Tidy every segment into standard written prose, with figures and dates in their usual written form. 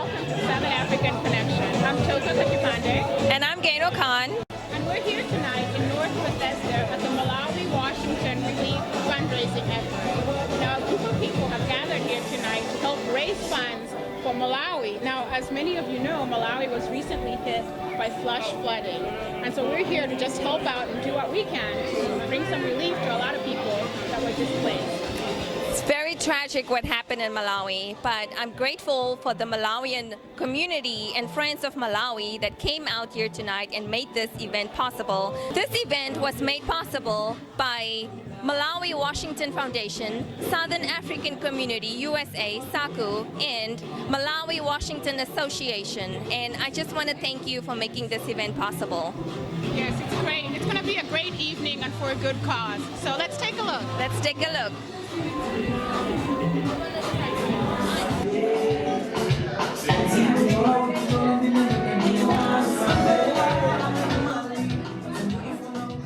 welcome to Southern African Connection. I'm Toto Sakipande. And I'm Gaino Khan. And we're here tonight in North Bethesda at the Malawi Washington Relief Fundraising effort. Now, a group of people have gathered here tonight to help raise funds for Malawi. Now, as many of you know, Malawi was recently hit by flash flooding. And so we're here to just help out and do what we can to bring some relief to a lot of people that were displaced. It's very tragic what happened in Malawi, but I'm grateful for the Malawian community and friends of Malawi that came out here tonight and made this event possible. This event was made possible by Malawi Washington Foundation, Southern African Community USA, SACU, and Malawi Washington Association. And I just want to thank you for making this event possible. Yes, it's great. It's going to be a great evening and for a good cause. So let's take a look. Let's take a look.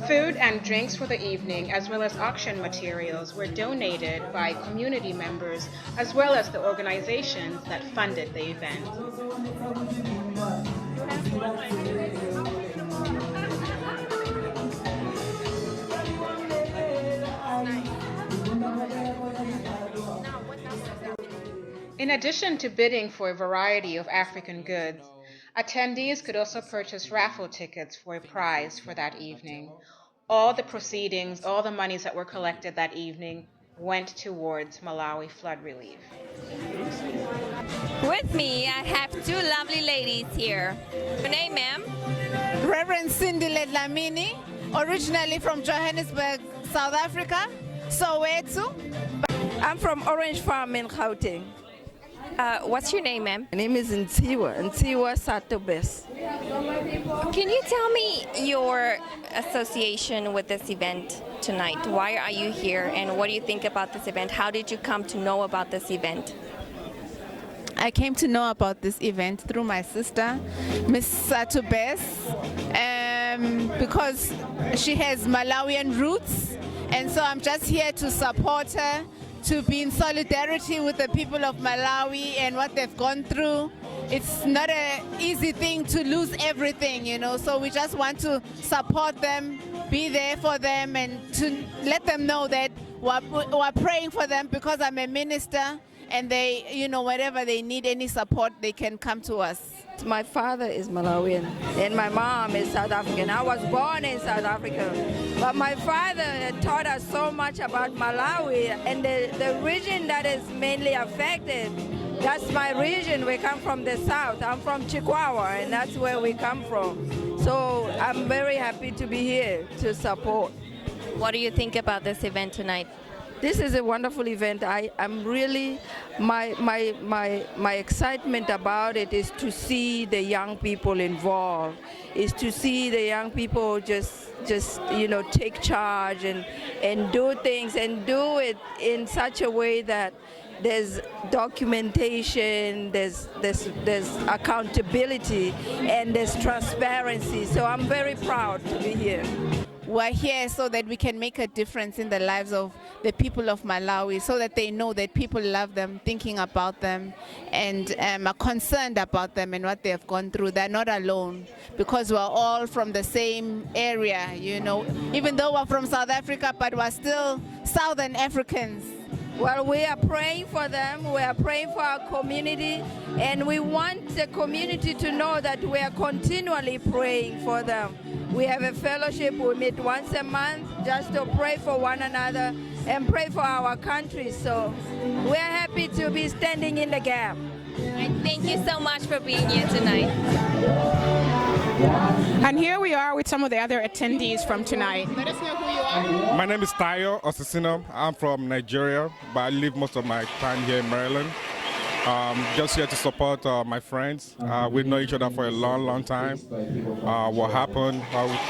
Food and drinks for the evening, as well as auction materials, were donated by community members, as well as the organizations that funded the event. In addition to bidding for a variety of African goods, attendees could also purchase raffle tickets for a prize for that evening. All the proceedings, all the monies that were collected that evening went towards Malawi flood relief. With me, I have two lovely ladies here. Your name, ma'am? Reverend Cindy Ledlamini, originally from Johannesburg, South Africa, Soweto. I'm from Orange Farm in Gauteng. What's your name, ma'am? My name is Ntiwa Satobes. Can you tell me your association with this event tonight? Why are you here, and what do you think about this event? How did you come to know about this event? I came to know about this event through my sister, Miss Satobes, because she has Malawian roots, and so I'm just here to support her, to be in solidarity with the people of Malawi and what they've gone through. It's not an easy thing to lose everything, you know, so we just want to support them, be there for them, and to let them know that we're praying for them, because I'm a minister, and they, you know, wherever they need any support, they can come to us. My father is Malawian and my mom is South African. I was born in South Africa, but my father taught us so much about Malawi and the region that is mainly affected. That's my region. We come from the south. I'm from Chikwawa, and that's where we come from. So I'm very happy to be here to support. What do you think about this event tonight? This is a wonderful event. I'm really, my excitement about it is to see the young people involved, is to see the young people just you know, take charge and do things, and do it in such a way that there's documentation, there's accountability, and there's transparency. So I'm very proud to be here. We're here so that we can make a difference in the lives of the people of Malawi, so that they know that people love them, thinking about them, and are concerned about them and what they have gone through. They're not alone, because we're all from the same area, you know. Even though we're from South Africa, but we're still Southern Africans. Well, we are praying for them, we are praying for our community, and we want the community to know that we are continually praying for them. We have a fellowship, we meet once a month just to pray for one another and pray for our country. So we are happy to be standing in the gap. And thank you so much for being here tonight. And here we are with some of the other attendees from tonight. Let us know who you are. My name is Tayo Osisino. I'm from Nigeria, but I live most of my time here in Maryland. Just here to support my friends. We know each other for a long, long time. What happened,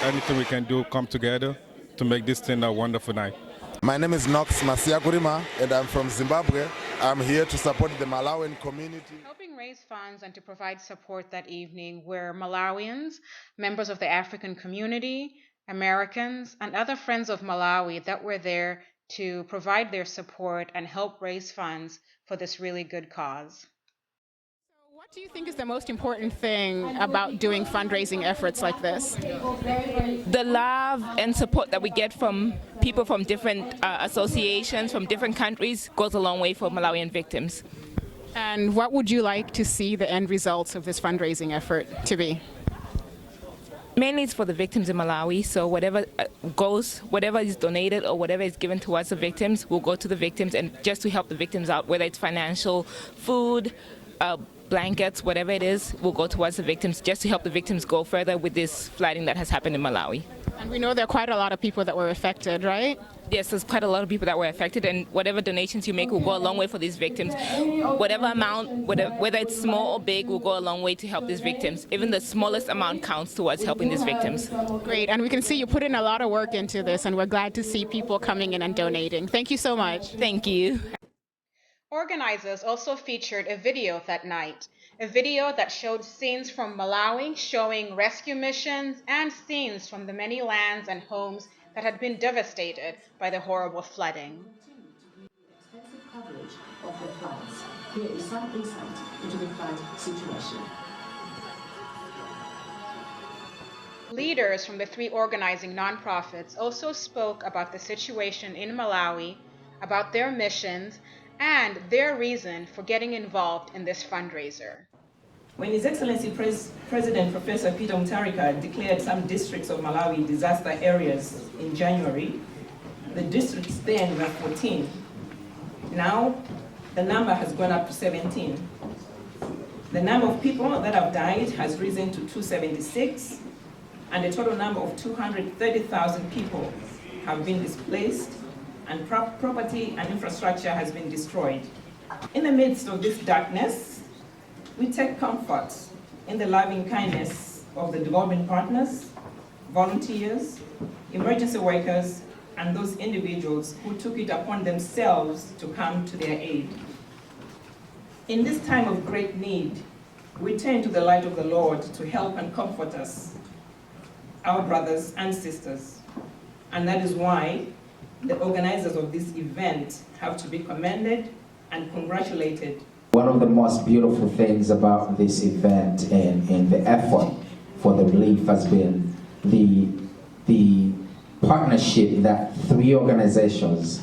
anything we can do, come together to make this thing a wonderful night. My name is Knox Masiakurima, and I'm from Zimbabwe. I'm here to support the Malawian community. Helping raise funds and to provide support that evening were Malawians, members of the African community, Americans, and other friends of Malawi that were there to provide their support and help raise funds for this really good cause. So what What do you think is the most important thing about doing fundraising efforts like this? The love and support that we get from people from different associations, from different countries, goes a long way for Malawian victims. And what would you like to see the end results of this fundraising effort to be? Mainly it's for the victims in Malawi, so whatever whatever is donated or whatever is given towards the victims will go to the victims and just to help the victims out, whether it's financial, food, blankets, whatever it is, will go towards the victims just to help the victims go further with this flooding that has happened in Malawi. And we know there are quite a lot of people that were affected, right? Yes, there's quite a lot of people that were affected, and whatever donations you make will go a long way for these victims. Whatever amount, whether it's small or big, will go a long way to help these victims. Even the smallest amount counts towards helping these victims. Great, and we can see you put in a lot of work into this, and we're glad to see people coming in and donating. Thank you so much. Thank you. Organizers also featured a video that night, a video that showed scenes from Malawi showing rescue missions and scenes from the many lands and homes that had been devastated by the horrible flooding. Extensive coverage of the floods. Here is some insight into the flood situation. Leaders from the three organizing nonprofits also spoke about the situation in Malawi, about their missions, and their reason for getting involved in this fundraiser. When His Excellency President Professor Peter Mutharika declared some districts of Malawi disaster areas in January, the districts then were 14. Now, the number has gone up to 17. The number of people that have died has risen to 276, and the total number of 230,000 people have been displaced, and property and infrastructure has been destroyed. In the midst of this darkness, we take comfort in the loving kindness of the development partners, volunteers, emergency workers, and those individuals who took it upon themselves to come to their aid. In this time of great need, we turn to the light of the Lord to help and comfort us, our brothers and sisters. And that is why the organizers of this event have to be commended and congratulated. One of the most beautiful things about this event and the effort for the relief has been the partnership that three organizations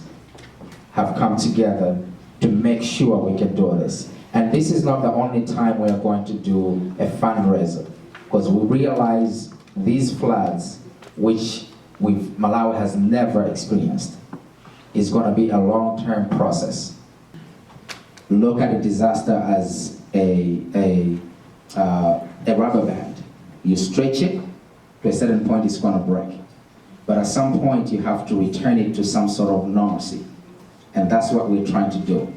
have come together to make sure we can do this. And this is not the only time we are going to do a fundraiser, because we realize these floods, which Malawi has never experienced, is going to be a long-term process. Look at a disaster as a rubber band. You stretch it, to a certain point it's going to break. But at some point you have to return it to some sort of normalcy. And that's what we're trying to do.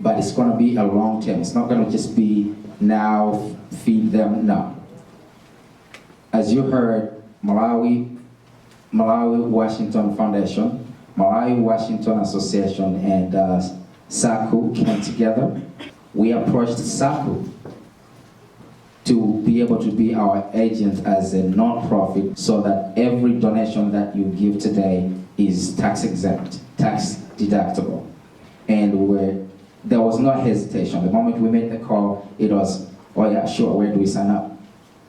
But it's going to be a long term. It's not going to just be now, feed them, no. As you heard, Malawi Washington Foundation, Malawi Washington Association, and SACU came together. We approached SACU to be able to be our agent as a non-profit, so that every donation that you give today is tax exempt, tax deductible. And there was no hesitation. The moment we made the call, it was, oh yeah, sure, where do we sign up?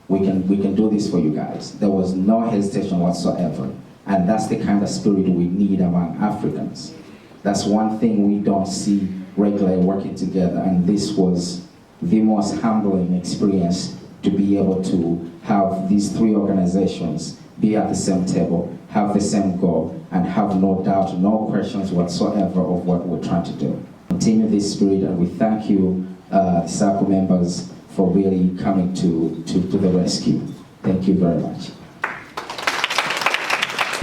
We can do this for you guys. There was no hesitation whatsoever. And that's the kind of spirit we need among Africans. That's one thing we don't see regularly working together, and this was the most humbling experience to be able to have these three organizations be at the same table, have the same goal, and have no doubt, no questions whatsoever of what we're trying to do. Continue this spirit, and we thank you, SACU members, for really coming to the rescue. Thank you very much.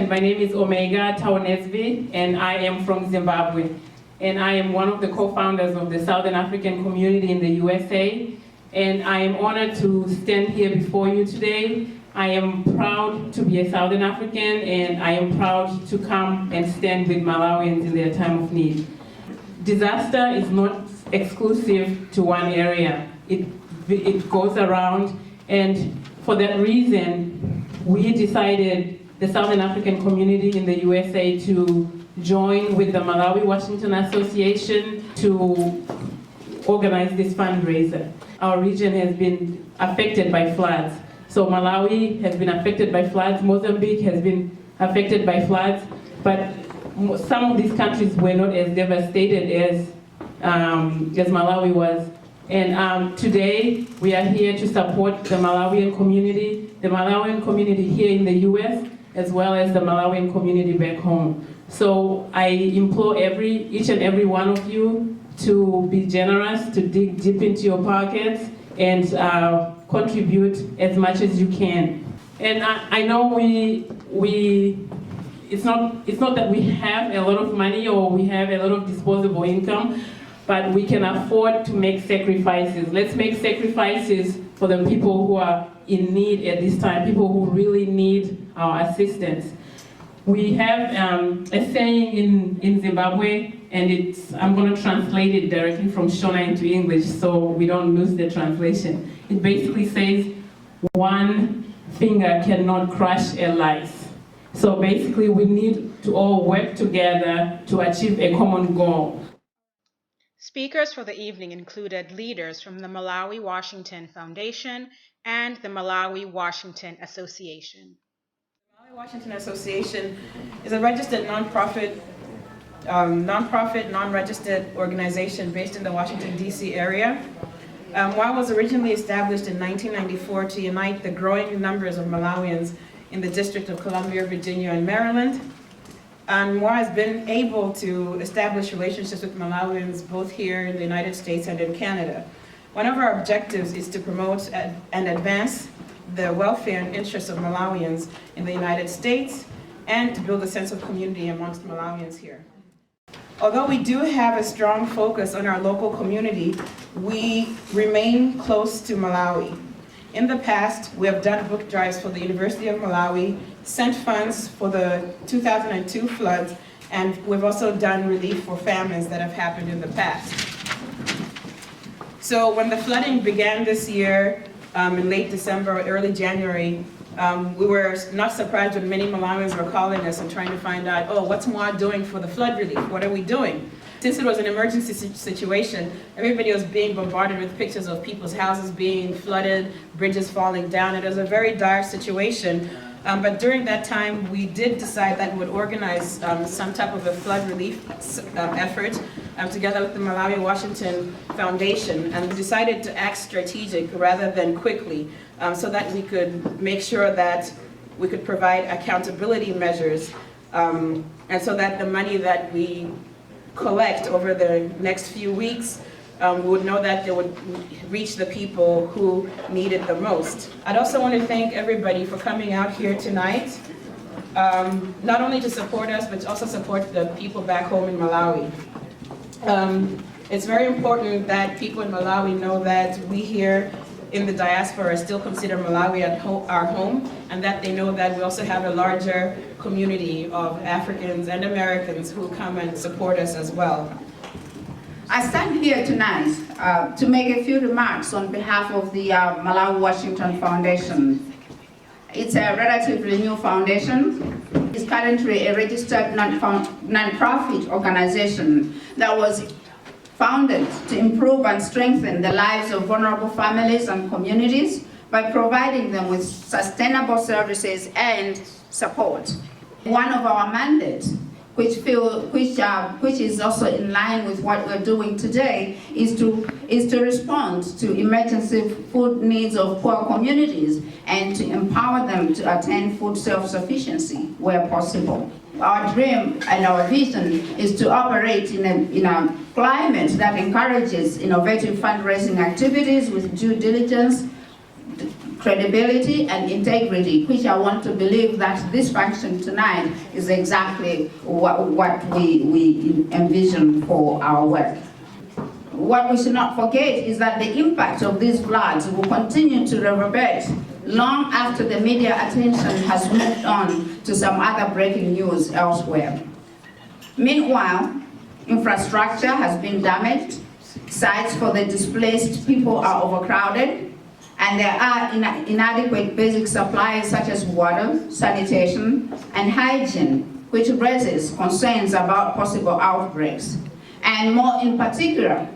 My name is Omega Taonesvi, and I am from Zimbabwe. And I am one of the co-founders of the Southern African community in the USA. And I am honored to stand here before you today. I am proud to be a Southern African, and I am proud to come and stand with Malawians in their time of need. Disaster is not exclusive to one area. It goes around, and for that reason, we decided, the Southern African community in the USA, to join with the Malawi Washington Association to organize this fundraiser. Our region has been affected by floods. So Malawi has been affected by floods, Mozambique has been affected by floods, but some of these countries were not as devastated as Malawi was. And today we are here to support the Malawian community here in the US, as well as the Malawian community back home. So I implore each and every one of you to be generous, to dig deep into your pockets and contribute as much as you can. And I know it's not that we have a lot of money or we have a lot of disposable income, but we can afford to make sacrifices. Let's make sacrifices for the people who are in need at this time, people who really need our assistance. We have a saying in Zimbabwe, and I'm going to translate it directly from Shona into English so we don't lose the translation. It basically says, one finger cannot crush a life. So basically we need to all work together to achieve a common goal. Speakers for the evening included leaders from the Malawi Washington Foundation and the Malawi Washington Association. The Malawi Washington Association is a registered non-profit, non-registered organization based in the Washington, D.C. area. WA was originally established in 1994 to unite the growing numbers of Malawians in the District of Columbia, Virginia, and Maryland. And WA has been able to establish relationships with Malawians both here in the United States and in Canada. One of our objectives is to promote and advance the welfare and interests of Malawians in the United States and to build a sense of community amongst Malawians here. Although we do have a strong focus on our local community, we remain close to Malawi. In the past, we have done book drives for the University of Malawi, sent funds for the 2002 floods, and we've also done relief for famines that have happened in the past. So when the flooding began this year, in late December or early January, we were not surprised when many Malawians were calling us and trying to find out, oh, what's MWA doing for the flood relief? What are we doing? Since it was an emergency situation, everybody was being bombarded with pictures of people's houses being flooded, bridges falling down. It was a very dire situation. But during that time, we did decide that we would organize some type of a flood relief effort together with the Malawi Washington Foundation, and we decided to act strategic rather than quickly so that we could make sure that we could provide accountability measures and so that the money that we collect over the next few weeks we would know that they would reach the people who need it the most. I'd also want to thank everybody for coming out here tonight, not only to support us, but also support the people back home in Malawi. It's very important that people in Malawi know that we here in the diaspora still consider Malawi our home, and that they know that we also have a larger community of Africans and Americans who come and support us as well. I stand here tonight to make a few remarks on behalf of the Malawi Washington Foundation. It's a relatively new foundation. It's currently a registered non-profit organization that was founded to improve and strengthen the lives of vulnerable families and communities by providing them with sustainable services and support. One of our mandates, which is also in line with what we're doing today, is to respond to emergency food needs of poor communities and to empower them to attain food self-sufficiency where possible. Our dream and our vision is to operate in a climate that encourages innovative fundraising activities with due diligence, credibility and integrity, which I want to believe that this function tonight is exactly what we envision for our work. What we should not forget is that the impact of these floods will continue to reverberate long after the media attention has moved on to some other breaking news elsewhere. Meanwhile, infrastructure has been damaged, sites for the displaced people are overcrowded, and there are inadequate basic supplies such as water, sanitation, and hygiene, which raises concerns about possible outbreaks. And more in particular,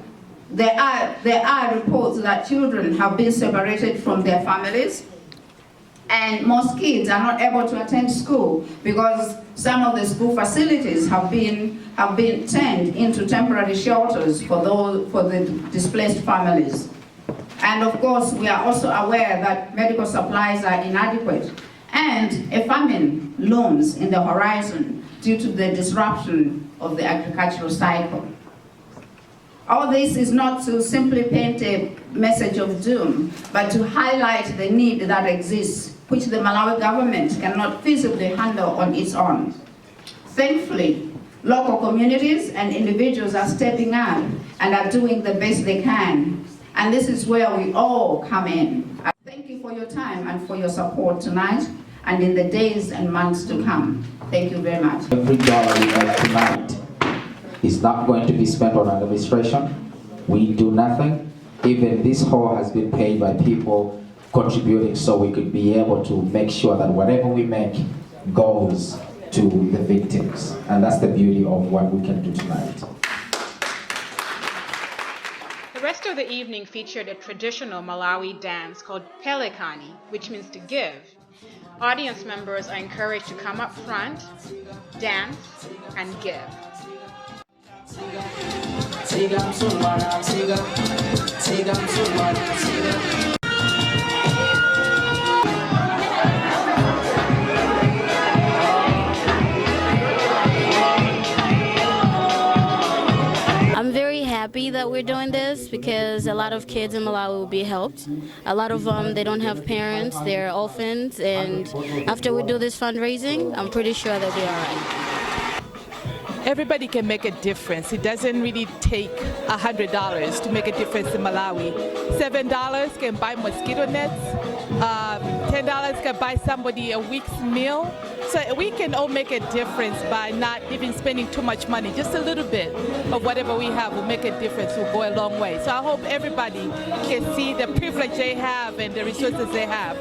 There are reports that children have been separated from their families, and most kids are not able to attend school because some of the school facilities have been turned into temporary shelters for the displaced families. And of course, we are also aware that medical supplies are inadequate, and a famine looms in the horizon due to the disruption of the agricultural cycle. All this is not to simply paint a message of doom, but to highlight the need that exists, which the Malawi government cannot feasibly handle on its own. Thankfully, local communities and individuals are stepping up and are doing the best they can. And this is where we all come in. I thank you for your time and for your support tonight and in the days and months to come. Thank you very much. Every dollar we make tonight is not going to be spent on administration. We do nothing. Even this hall has been paid by people contributing so we could be able to make sure that whatever we make goes to the victims. And that's the beauty of what we can do tonight. The rest of the evening featured a traditional Malawi dance called Pelekani, which means to give. Audience members are encouraged to come up front, dance, and give. I'm very happy that we're doing this because a lot of kids in Malawi will be helped. A lot of them, they don't have parents, they're orphans, and after we do this fundraising, I'm pretty sure they'll be all right. Everybody can make a difference. It doesn't really take $100 to make a difference in Malawi. $7 can buy mosquito nets. $10 can buy somebody a week's meal. So we can all make a difference by not even spending too much money. Just a little bit of whatever we have will make a difference, will go a long way. So I hope everybody can see the privilege they have and the resources they have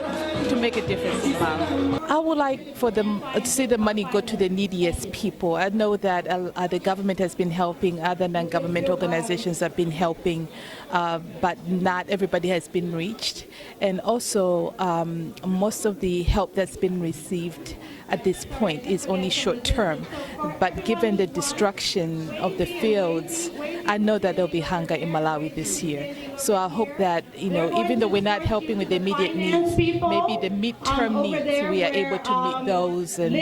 to make a difference in Malawi. I would like for them to see the money go to the neediest people. I know that the government has been helping, other non-government organizations have been helping, but not everybody has been reached. And also, most of the help that's been received at this point is only short term. But given the destruction of the fields, I know that there'll be hunger in Malawi this year. So I hope that, even though we're not helping with the immediate needs, maybe the midterm needs, we are able to meet those and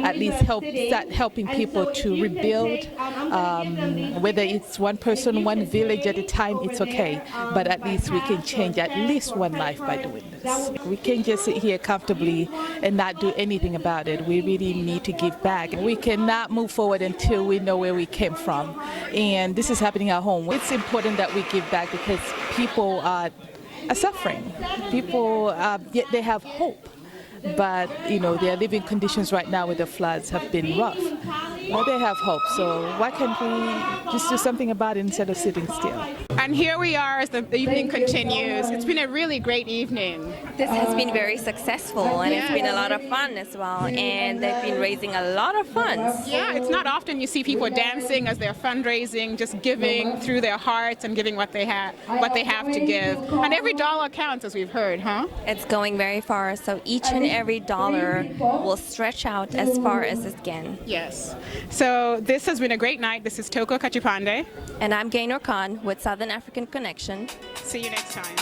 at least start helping people to rebuild. Whether it's one person, one village at a time, it's okay. But at least we can change at least one life by doing this. We can't just sit here comfortably and not do anything about it. We really need to give back. We cannot move forward until we know where we came from. And this is happening at home. It's important that we give back because people are suffering. People, they have hope. But, their living conditions right now with the floods have been rough. Well, they have hope, so why can't we just do something about it instead of sitting still? And here we are as the evening continues. It's been a really great evening. This has been very successful, and it's been a lot of fun as well, and they've been raising a lot of funds. Yeah, it's not often you see people dancing as they're fundraising, just giving through their hearts and giving what they have to give. And every dollar counts, as we've heard, huh? It's going very far, so each and every dollar will stretch out as far as it can. Yes. So this has been a great night. This is Toko Kachipande. And I'm Gaynor Khan with Southern African Connection. See you next time.